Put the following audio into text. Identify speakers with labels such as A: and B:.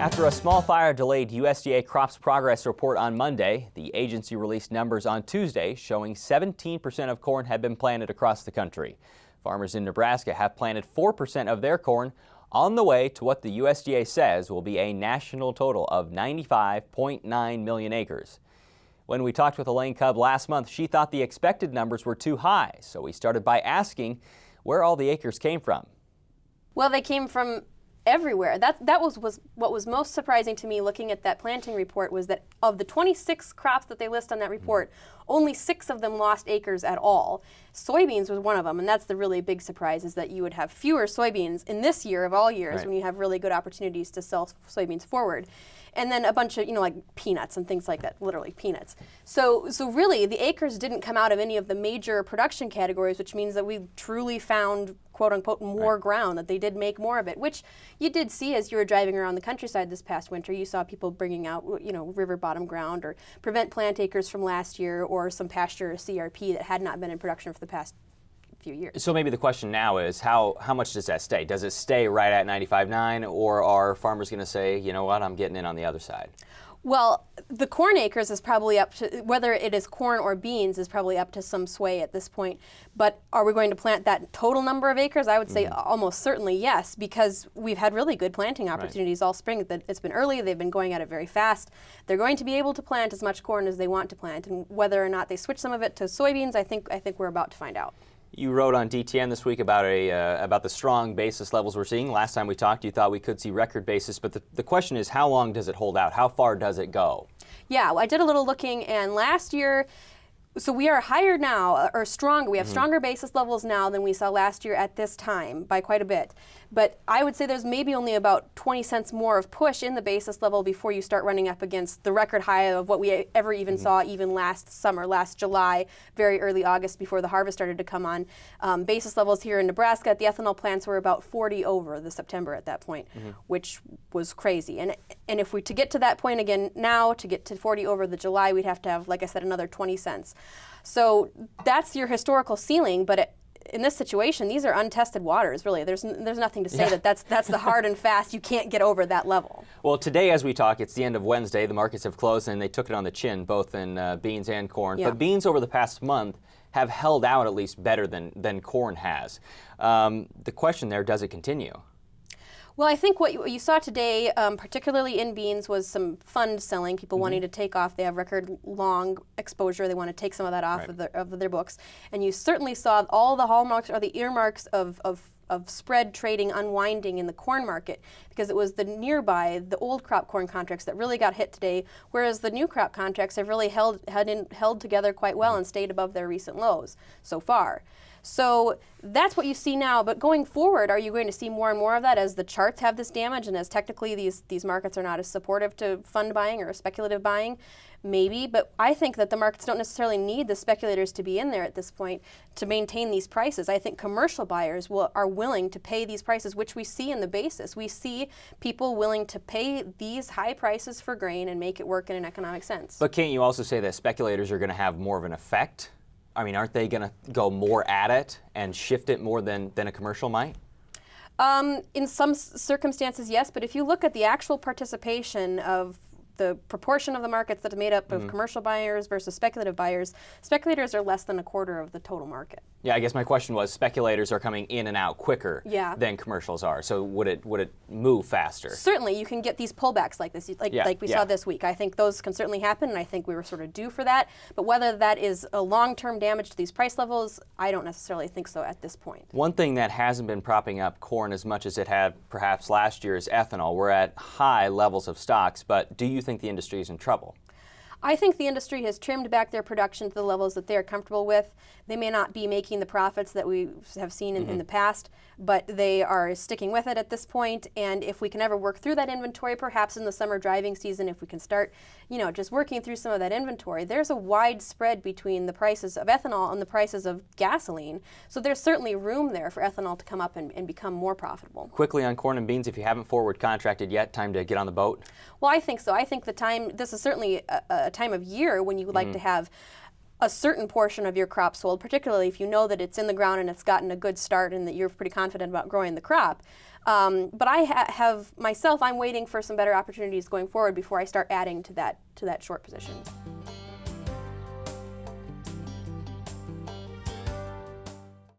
A: After a small fire delayed USDA crops progress report on Monday, the agency released numbers on Tuesday showing 17% of corn had been planted across the country. Farmers in Nebraska have planted 4% of their corn, on the way to what the USDA says will be a national total of 95.9 million acres. When we talked with Elaine Kub last month, she thought the expected numbers were too high, so we started by asking where all the acres came from.
B: Well, they came from everywhere. That was what was most surprising to me looking at that planting report, was that of the 26 crops that they list on that report, only 6 of them lost acres at all. Soybeans was one of them, and that's the really big surprise, is that you would have fewer soybeans in this year of all years, right, when you have really good opportunities to sell soybeans forward. And then a bunch of, like peanuts and things like that, literally peanuts. So really, the acres didn't come out of any of the major production categories, which means that we truly found, quote unquote, more ground, that they did make more of it, which you did see as you were driving around the countryside this past winter. You saw people bringing out, river bottom ground or prevent plant acres from last year, or some pasture or CRP that had not been in production for the past few years.
A: So maybe the question now is how much does that stay? Does it stay right at 95.9, or are farmers going to say, you know what, I'm getting in on the other side?
B: Well, the corn acres is probably up to, whether it is corn or beans, is probably up to some sway at this point. But are we going to plant that total number of acres? I would say almost certainly yes, because we've had really good planting opportunities all spring. It's been early, they've been going at it very fast. They're going to be able to plant as much corn as they want to plant, and whether or not they switch some of it to soybeans, I think we're about to find out.
A: You wrote on DTN this week about the strong basis levels we're seeing. Last time we talked, you thought we could see record basis, but the question is, how long does it hold out? How far does it go?
B: Yeah, well, I did a little looking, and last year, so we are higher now, or stronger. We have stronger basis levels now than we saw last year at this time by quite a bit. But I would say there's maybe only about 20 cents more of push in the basis level before you start running up against the record high of what we ever even saw even last summer, last July, very early August, before the harvest started to come on. Basis levels here in Nebraska at the ethanol plants were about 40 over the September at that point, which was crazy. And if we to get to that point again now, to get to 40 over the July, we'd have to have, like I said, another 20 cents. So that's your historical ceiling, but in this situation, these are untested waters, really. There's nothing to say that's the hard and fast. You can't get over that level.
A: Well, today as we talk, it's the end of Wednesday. The markets have closed, and they took it on the chin, both in beans and corn. Yeah. But beans over the past month have held out at least better than corn has. The question there, does it continue?
B: Well, I think what you saw today, particularly in beans, was some fund selling, people wanting to take off. They have record long exposure. They want to take some of that off of their books. And you certainly saw all the hallmarks or the earmarks of spread trading unwinding in the corn market, because it was the old crop corn contracts that really got hit today, whereas the new crop contracts have really held together quite well and stayed above their recent lows so far. So that's what you see now, but going forward, are you going to see more and more of that as the charts have this damage and as technically these markets are not as supportive to fund buying or speculative buying? Maybe, but I think that the markets don't necessarily need the speculators to be in there at this point to maintain these prices. I think commercial buyers are willing to pay these prices, which we see in the basis. We see people willing to pay these high prices for grain and make it work in an economic sense.
A: But can't you also say that speculators are going to have more of an effect? I mean, aren't they going to go more at it and shift it more than a commercial might?
B: In some circumstances, yes, but if you look at the actual participation of the proportion of the markets that are made up of commercial buyers versus speculative buyers, speculators are less than a quarter of the total market.
A: Yeah, I guess my question was, speculators are coming in and out quicker than commercials are. So would it move faster?
B: Certainly, you can get these pullbacks like this, like we saw this week. I think those can certainly happen, and I think we were sort of due for that. But whether that is a long-term damage to these price levels, I don't necessarily think so at this point.
A: One thing that hasn't been propping up corn as much as it had perhaps last year is ethanol. We're at high levels of stocks, but do you think the industry is in trouble?
B: I think the industry has trimmed back their production to the levels that they're comfortable with. They may not be making the profits that we have seen in the past, but they are sticking with it at this point. And if we can ever work through that inventory, perhaps in the summer driving season, if we can start, just working through some of that inventory, there's a wide spread between the prices of ethanol and the prices of gasoline. So there's certainly room there for ethanol to come up and become more profitable.
A: Quickly on corn and beans, if you haven't forward contracted yet, time to get on the boat?
B: Well, I think so. I think this is certainly a time of year when you would like to have a certain portion of your crop sold, particularly if you know that it's in the ground and it's gotten a good start and that you're pretty confident about growing the crop. But I have myself, I'm waiting for some better opportunities going forward before I start adding to that short position.